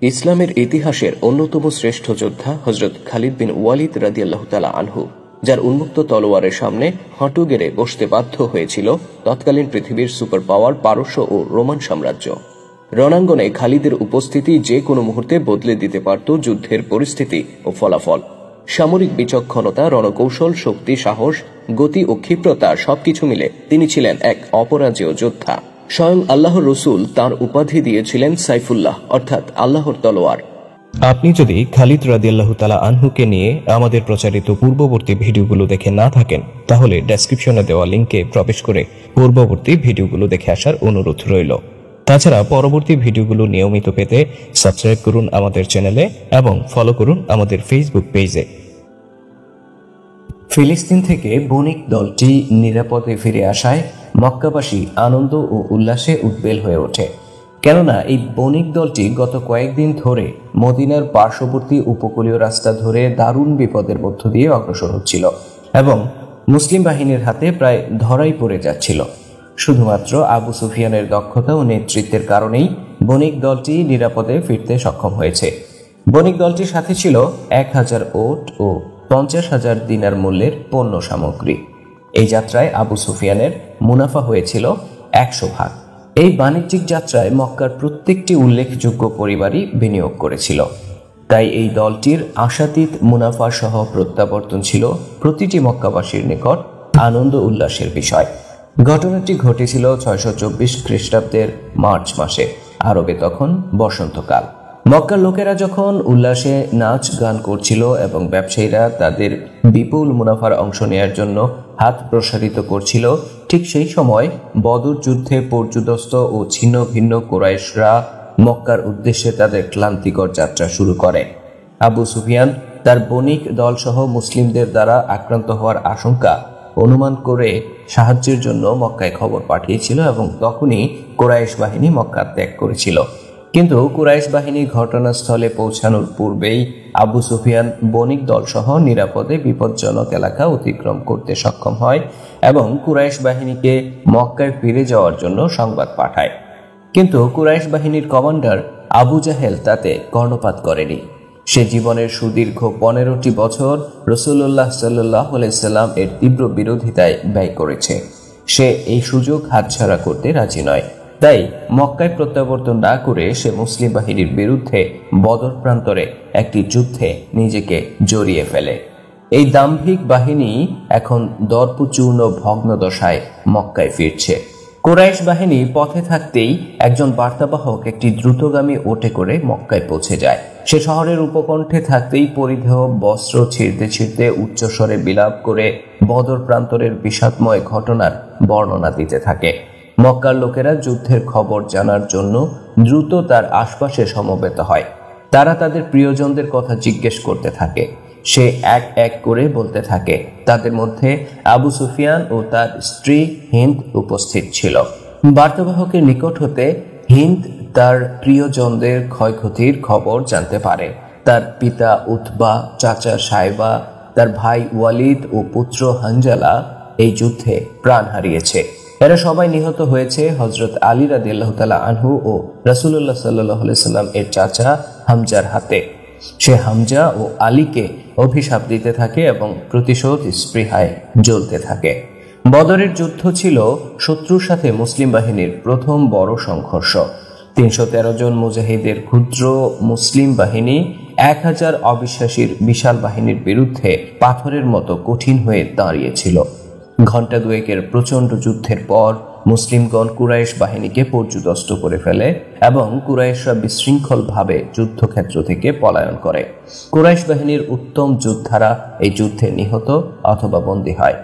ইসলামের ইতিহাসের অন্যতম শ্রেষ্ঠ যোদ্ধা হযরত খালিদ বিন ওয়ালিদ রাদিয়াল্লাহু তাআলা আনহু, যার উন্মুক্ত তলোয়ারের সামনে হাঁটু গেড়ে বসতে বাধ্য হয়েছিল তৎকালীন পৃথিবীর সুপার পাওয়ার পারস্য ও রোমান সাম্রাজ্য। রণাঙ্গনে খালিদের উপস্থিতি যে কোনো মুহূর্তে বদলে দিতে পারত যুদ্ধের পরিস্থিতি ও ফলাফল। সামরিক বিচক্ষণতা, রণকৌশল, শক্তি, সাহস, গতি ও ক্ষিপ্রতা সবকিছু মিলে তিনি ছিলেন এক অপরাজেয় যোদ্ধা। স্বয়ং আল্লাহর রসুল তাঁর উপাধি দিয়েছিলেন সাইফুল্লাহ, অর্থাৎ আল্লাহর তলোয়ার। আপনি যদি খালিদ রাদিয়াল্লাহু তাআলা আনহুকে নিয়ে আমাদের প্রচারিত পূর্ববর্তী ভিডিওগুলো দেখে না থাকেন, তাহলে ডেসক্রিপশনে দেওয়া লিঙ্কে প্রবেশ করে পূর্ববর্তী ভিডিওগুলো দেখে আসার অনুরোধ রইল। তাছাড়া পরবর্তী ভিডিওগুলো নিয়মিত পেতে সাবস্ক্রাইব করুন আমাদের চ্যানেলে এবং ফলো করুন আমাদের ফেসবুক পেজে। ফিলিস্তিন থেকে বণিক দলটি নিরাপদে ফিরে আসায় মক্কাবাসী আনন্দ ও উল্লাসে উদ্বেল হয়ে ওঠে। কেননা এই বণিক দলটি গত কয়েকদিন ধরে মদিনার পার্শ্ববর্তী উপকূলীয় রাস্তা ধরে দারুণ বিপদের মধ্য দিয়ে অগ্রসর হচ্ছিল এবং মুসলিম বাহিনীর হাতে প্রায় ধরাই পড়ে যাচ্ছিল। শুধুমাত্র আবু সুফিয়ানের দক্ষতা ও নেতৃত্বের কারণেই বণিক দলটি নিরাপদে ফিরতে সক্ষম হয়েছে। বণিক দলটির সাথে ছিল 1000 ওট ও 50,000 দিনার মূল্যের পণ্য সামগ্রী। এই যাত্রায় আবু সুফিয়ানের মুনাফা হয়েছিল 100 ভাগ। এই বাণিজ্যিক যাত্রায় মক্কার প্রত্যেকটি উল্লেখযোগ্য পরিবারই বিনিয়োগ করেছিল। তাই এই দলটির আশাতীত মুনাফা সহ প্রত্যাবর্তন ছিল প্রতিটি মক্কাবাসীর নিকট আনন্দ উল্লাসের বিষয়। ঘটনাটি ঘটেছিল 624 খ্রিস্টাব্দের মার্চ মাসে। আরবে তখন বসন্তকাল। মক্কার লোকেরা যখন উল্লাসে নাচ গান করছিল এবং ব্যবসায়ীরা তাদের বিপুল মুনাফার অংশ নেয়ার জন্য হাত প্রসারিত করছিল, ঠিক সেই সময় বদর যুদ্ধে পর্যুদস্ত ও ছিন্ন ভিন্ন কুরাইশরা মক্কার উদ্দেশ্যে তাদের ক্লান্তিকর যাত্রা শুরু করে। আবু সুফিয়ান তার বণিক দলসহ মুসলিমদের দ্বারা আক্রান্ত হওয়ার আশঙ্কা অনুমান করে সাহায্যের জন্য মক্কায় খবর পাঠিয়েছিল এবং তখনই কুরাইশ বাহিনী মক্কা ত্যাগ করেছিল। কিন্তু কুরাইশ বাহিনী ঘটনাস্থলে পৌঁছানোর পূর্বেই আবু সুফিয়ান বণিক দলসহ নিরাপদে বিপজ্জনক এলাকা অতিক্রম করতে সক্ষম হয় এবং কুরাইশ বাহিনীকে মক্কায় ফিরে যাওয়ার জন্য সংবাদ পাঠায়। কিন্তু কুরাইশ বাহিনীর কমান্ডার আবু জাহেল তাতে কর্ণপাত করেনি। সে জীবনের সুদীর্ঘ 15টি বছর রাসূলুল্লাহ সাল্লাল্লাহু আলাইহি সাল্লাম এর তীব্র বিরোধিতায় ব্যয় করেছে। সে এই সুযোগ হাতছাড়া করতে রাজি নয়। তাই মক্কায় প্রত্যাবর্তন না করে সে মুসলিম বাহিনীর বিরুদ্ধে বদর প্রান্তরে একটি যুদ্ধে নিজেকে জড়িয়ে ফেলে। এই দাম্ভিক বাহিনী এখন দর্পচূর্ণ ভগ্নদশায় মক্কায় ফিরছে। কুরাইশ বাহিনী পথে থাকতেই একজন বার্তাবাহক একটি দ্রুতগামী ওটে করে মক্কায় পৌঁছে যায়। সে শহরের উপকণ্ঠে থাকতেই পরিধেয় বস্ত্র ছিঁড়তে ছিঁড়তে উচ্চস্বরে বিলাপ করে বদর প্রান্তরের বিষাদময় ঘটনার বর্ণনা দিতে থাকে। মক্কার লোকেরা যুদ্ধের খবর জানার জন্য দ্রুত তার আশপাশে সমবেত হয়। তারা তাদের প্রিয়জনদের কথা জিজ্ঞেস করতে থাকে। সে এক এক করে বলতে থাকে। তাদের মধ্যে আবু সুফিয়ান ও তার স্ত্রী হিন্দ উপস্থিত ছিল। বার্তাবাহকের নিকট হতে হিন্দ তার প্রিয়জনদের ক্ষয়ক্ষতির খবর জানতে পারে। তার পিতা উতবা, চাচা সাইবা, তার ভাই ওয়ালিদ ও পুত্র হানজালা এই যুদ্ধে প্রাণ হারিয়েছে। এরা সবাই নিহত হয়েছে হযরত আলী রাদিয়াল্লাহু তাআলা আনহু ও রাসূলুল্লাহ সাল্লাল্লাহু আলাইহি সাল্লাম এর চাচা হামজার হাতে। সে হামজা ও আলীকে অভিশাপ দিতে থাকে এবং প্রতিশোধ স্পৃহায় জ্বলতে থাকে। বদরের যুদ্ধ ছিল শত্রুর সাথে মুসলিম বাহিনীর প্রথম বড় সংঘর্ষ। 313 জন মুজাহিদের ক্ষুদ্র মুসলিম বাহিনী 1000 অবিশ্বাসীর বিশাল বাহিনীর বিরুদ্ধে পাথরের মতো কঠিন হয়ে দাঁড়িয়েছিল। ঘণ্টা দুয়েকের প্রচণ্ড যুদ্ধের পর মুসলিমগণ কুরাইশ বাহিনীকে পর্যুদস্ত করে ফেলে এবং কুরাইশরা বিশৃঙ্খলভাবে যুদ্ধক্ষেত্র থেকে পলায়ন করে। কুরাইশ বাহিনীর উত্তম যোদ্ধারা এই যুদ্ধে নিহত অথবা বন্দী হয়।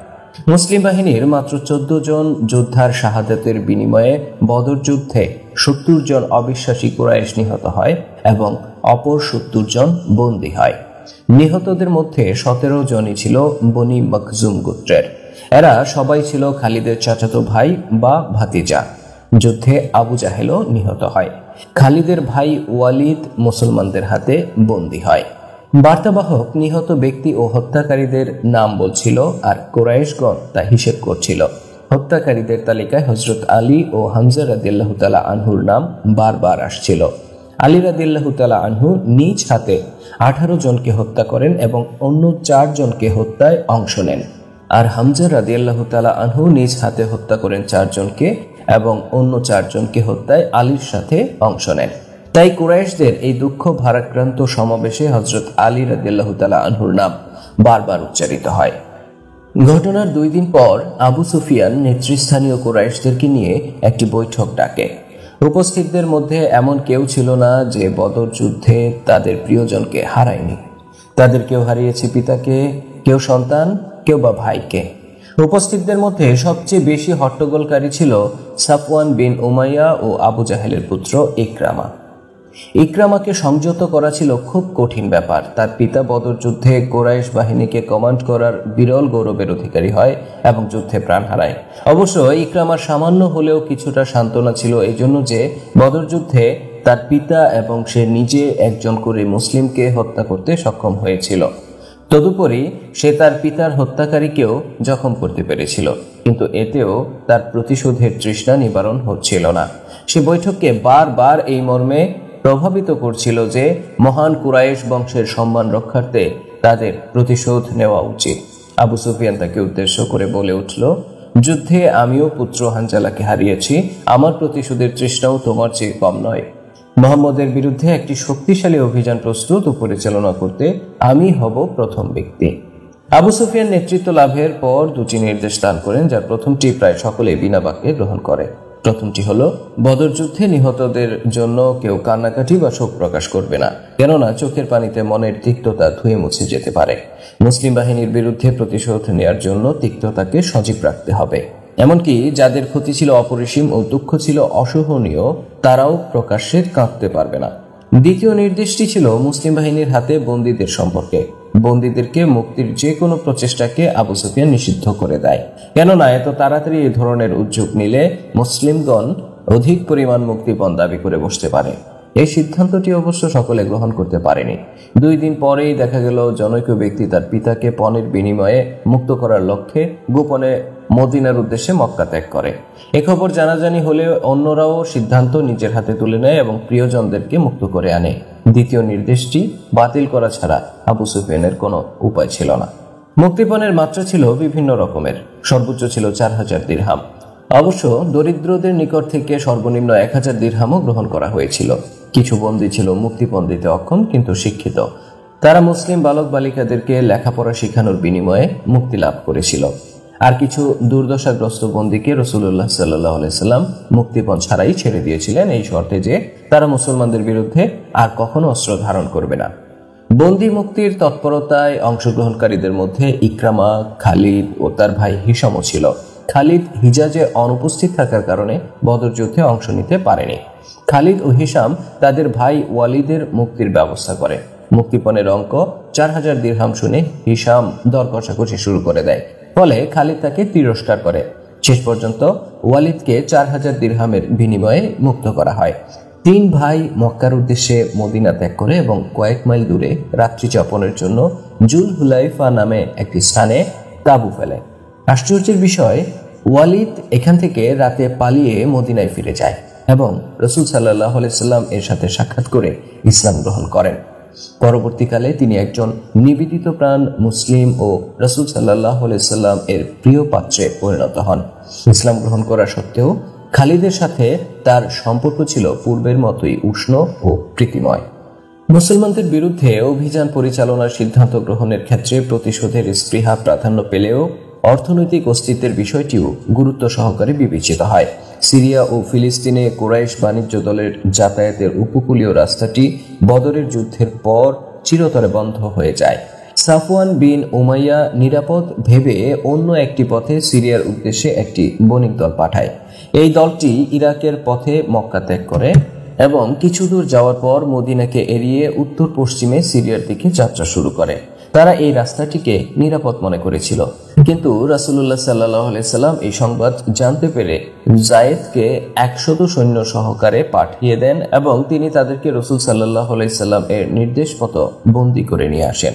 মুসলিম বাহিনীর মাত্র 14 জন যোদ্ধার শাহাদাতের বিনিময়ে বদর যুদ্ধে 70 জন অবিশ্বাসী কুরাইশ নিহত হয় এবং অপর 70 জন বন্দী হয়। নিহতদের মধ্যে 17 জনই ছিল বনি মখজুম গোত্রের। এরা সবাই ছিল খালিদের চাচাতো ভাই বা ভাতিজা। যুদ্ধে আবু জাহেলও নিহত হয়। খালিদের ভাই ওয়ালিদ মুসলমানদের হাতে বন্দী হয়। বার্তাবাহক নিহত ব্যক্তি ও হত্যাকারীদের নাম বলছিল আর কুরাইশগণ তা হিসেব করছিল। হত্যাকারীদের তালিকায় হযরত আলী ও হামজা রাদিয়াল্লাহু তাআলা আনহুর নাম বারবার আসছিল। আলী রাদিয়াল্লাহু তাআলা আনহু নিজ হাতে 18 জনকে হত্যা করেন এবং অন্য 4 জনকে হত্যায় অংশ নেন। আর হামজা রাদিয়াল্লাহু তাআলা আনহু নিজ হাতে হত্যা করেন 4 জনকে এবং অন্য 4 জনকে হত্যায় আলীর সাথে অংশ নেন। তাই কুরাইশদের এই দুঃখ ভারাক্রান্ত সমাবেশে হযরত আলী রাদিয়াল্লাহু তাআলা আনহুর নাম বারবার উচ্চারিত হয়। ঘটনার 2 দিন পর আবু সুফিয়ান নেতৃস্থানীয় কুরাইশদেরকে নিয়ে একটি বৈঠক ডাকে। উপস্থিতদের মধ্যে এমন কেউ ছিল না যে বদর যুদ্ধে তাদের প্রিয়জনকে হারায়নি। তাদের কেউ হারিয়েছে পিতাকে, কেউ সন্তান, কেউ বা ভাইকে। উপস্থিতদের মধ্যে সবচেয়ে বেশি হট্টগোলকারী ছিল সাফওয়ান বিন উমাইয়া ও আবু জাহেলের পুত্র ইকরামা। ইকরামাকে সংযত করা ছিল খুব কঠিন ব্যাপার। তার পিতা বদর যুদ্ধে কুরাইশ বাহিনীকে কমান্ড করার বিরল গৌরবের অধিকারী হয় এবং যুদ্ধে প্রাণ হারায়। অবশ্য ইকরামার সামান্য হলেও কিছুটা সান্ত্বনা ছিল এই জন্য যে বদর যুদ্ধে তার পিতা এবং সে নিজে একজন করে মুসলিমকে হত্যা করতে সক্ষম হয়েছিল। তদুপরি সে তার পিতার হত্যাকারীকেও জখম করতে পেরেছিল, কিন্তু এতেও তার প্রতিশোধের তৃষ্ণা নিবারণ হচ্ছিল না। সে বৈঠককে বারবার এই মর্মে প্রভাবিত করছিল যে মহান কুরাইশ বংশের সম্মান রক্ষার্থে তাদের প্রতিশোধ নেওয়া উচিত। আবু সুফিয়ান তাকে উদ্দেশ্য করে বলে উঠল, যুদ্ধে আমিও পুত্র হানজালাকে হারিয়েছি, আমার প্রতিশোধের তৃষ্ণাও তোমার চেয়ে কম নয়। মুহাম্মদের বিরুদ্ধে একটি শক্তিশালী অভিযান প্রস্তুত ও পরিচালনা করতে আমি হব প্রথম ব্যক্তি। আবু সুফিয়ান নেতৃত্ব লাভের পর 2টি নির্দেশ দান করেন, যার প্রথমটি প্রায় সকলেই বিনা বাক্যে গ্রহণ করে। প্রথমটি হলো, বদর যুদ্ধে নিহতদের জন্য কেউ কান্নাকাটি বা শোক প্রকাশ করবে না, কেননা চোখের পানিতে মনের তিক্ততা ধুয়ে মুছে যেতে পারে। মুসলিম বাহিনীর বিরুদ্ধে প্রতিশোধ নেয়ার জন্য তিক্ততাকে সজীব রাখতে হবে। এমনকি যাদের ক্ষতি ছিল অপরিসীম ও দুঃখ ছিল অসহনীয়, তারাও প্রকাশ্যে কাঁদতে পারবে না। দ্বিতীয় নির্দেশটি ছিল মুসলিম বাহিনীর হাতে বন্দীদের সম্পর্কে। বন্দীদেরকে মুক্তির যে কোনো প্রচেষ্টাকে আবু সুফিয়ান নিষিদ্ধ করে দেয়, কেননা এত তাড়াতাড়ি এই ধরনের উদ্যোগ নিলে মুসলিমগণ অধিক পরিমাণ মুক্তিপণ দাবি করে বসতে পারে। এই সিদ্ধান্তটি অবশ্য সকলে গ্রহণ করতে পারেনি। 2 দিন পরেই দেখা গেল জনৈক ব্যক্তি তার পিতাকে পণের বিনিময়ে মুক্ত করার লক্ষ্যে গোপনে মদিনার উদ্দেশ্যে মক্কা ত্যাগ করে। এ খবর জানাজানি হলে অন্যরাও সিদ্ধান্ত নিজের হাতে তুলে নেয় এবং প্রিয়জনদেরকে মুক্ত করে আনে। দ্বিতীয় নির্দেশটি বাতিল করা ছাড়া আবু সুফিয়ানের কোনো উপায় ছিল না। মুক্তিপণের মাত্রা ছিল বিভিন্ন রকমের। সর্বোচ্চ ছিল 4000 দিরহাম। অবশ্য দরিদ্রদের নিকট থেকে সর্বনিম্ন 1000 দিরহামও গ্রহণ করা হয়েছিল। কিছু বন্দী ছিল মুক্তিপণ দিতে অক্ষম কিন্তু শিক্ষিত। তারা মুসলিম বালক বালিকাদেরকে লেখাপড়া শেখানোর বিনিময়ে মুক্তি লাভ করেছিল। আর কিছু দুর্দশাগ্রস্ত বন্দীকে রাসূলুল্লাহ সাল্লাল্লাহু আলাইহি সাল্লাম মুক্তিপণ ছাড়াই ছেড়ে দিয়েছিলেন, এই শর্তে যে তারা মুসলমানদের বিরুদ্ধে আর কখনো অস্ত্র ধারণ করবে না। বন্দী মুক্তির তৎপরতায় অংশগ্রহণকারীদের মধ্যে ইকরামা, খালিদ ও তার ভাই হিশামও ছিল। খালিদ হিজাজে অনুপস্থিত থাকার কারণে বদর যুদ্ধে অংশ নিতে পারেনি। খালিদ ও হিশাম তাদের ভাই ওয়ালিদের মুক্তির ব্যবস্থা করে। মুক্তিপণের অঙ্ক 4000 দিরহাম শুনে হিশাম দর কষাকষি শুরু করে দেয়, ফলে খালিদ তাকে তিরস্কার করে। শেষ পর্যন্ত ওয়ালিদকে 4000 দিরহামের বিনিময়ে মুক্ত করা হয়। 3 ভাই মক্কার উদ্দেশ্যে মদিনা ত্যাগ করে এবং কয়েক মাইল দূরে রাত্রি যাপনের জন্য জুল হুলাইফা নামে একটি স্থানে তাঁবু ফেলে। আশ্চর্যের বিষয়, ওয়ালিদ এখান থেকে রাতে পালিয়ে মদিনায় ফিরে যায় এবং রাসূল সাল্লাল্লাহু আলাইহি সাল্লাম এর সাথে সাক্ষাৎ করে ইসলাম গ্রহণ করেন। পরবর্তীকালে তিনি একজন নিবেদিত প্রাণ মুসলিম ও রাসূল সাল্লাল্লাহু আলাইহি সাল্লাম এর প্রিয় পাত্রে পরিণত হন। ইসলাম গ্রহণ করা সত্ত্বেও খালিদের সাথে তার সম্পর্ক ছিল পূর্বের মতোই উষ্ণ ও প্রীতিময়। মুসলমানদের বিরুদ্ধে অভিযান পরিচালনার সিদ্ধান্ত গ্রহণের ক্ষেত্রে প্রতিশোধের স্পৃহা প্রাধান্য পেলেও অর্থনৈতিক অস্তিত্বের বিষয়টিও গুরুত্ব সহকারে বিবেচিত হয়। সিরিয়া ও ফিলিস্তিনে কুরাইশ বাণিজ্য দলের যাতায়াতের উপকূলীয় রাস্তাটি বদরের যুদ্ধের পর চিরতরে বন্ধ হয়ে যায়। সাফওয়ান বিন উমাইয়া নিরাপদ ভেবে অন্য একটি পথে সিরিয়ার উদ্দেশ্যে একটি বণিক দল পাঠায়। এই দলটি ইরাকের পথে মক্কা ত্যাগ করে এবং কিছু দূর যাওয়ার পর মদিনাকে এড়িয়ে উত্তর পশ্চিমে সিরিয়ার দিকে যাত্রা শুরু করে। তারা এই রাস্তাটিকে নিরাপদ মনে করেছিল, কিন্তু রাসূলুল্লাহ সাল্লাল্লাহু আলাইহি সাল্লাম এই সংবাদ জানতে পেরে যায়েদকে 100 সৈন্য সহকারে পাঠিয়ে দেন এবং তিনি তাদেরকে রাসূল সাল্লাল্লাহু আলাইহি সাল্লাম এর নির্দেশ মতো বন্দী করে নিয়ে আসেন।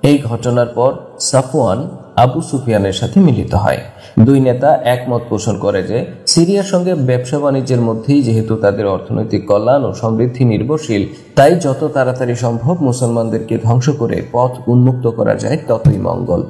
এই ঘটনার পর সাফওয়ান আবু সুফিয়ানের সাথে মিলিত হয়। দুই নেতা একমত পোষণ করে যে সিরিয়ার সঙ্গে ব্যবসা বাণিজ্যের মধ্যেই যেহেতু তাদের অর্থনৈতিক কল্যাণ ও সমৃদ্ধি নির্ভরশীল, তাই যত তাড়াতাড়ি সম্ভব মুসলমানদেরকে ধ্বংস করে পথ উন্মুক্ত করা যায় ততই মঙ্গল।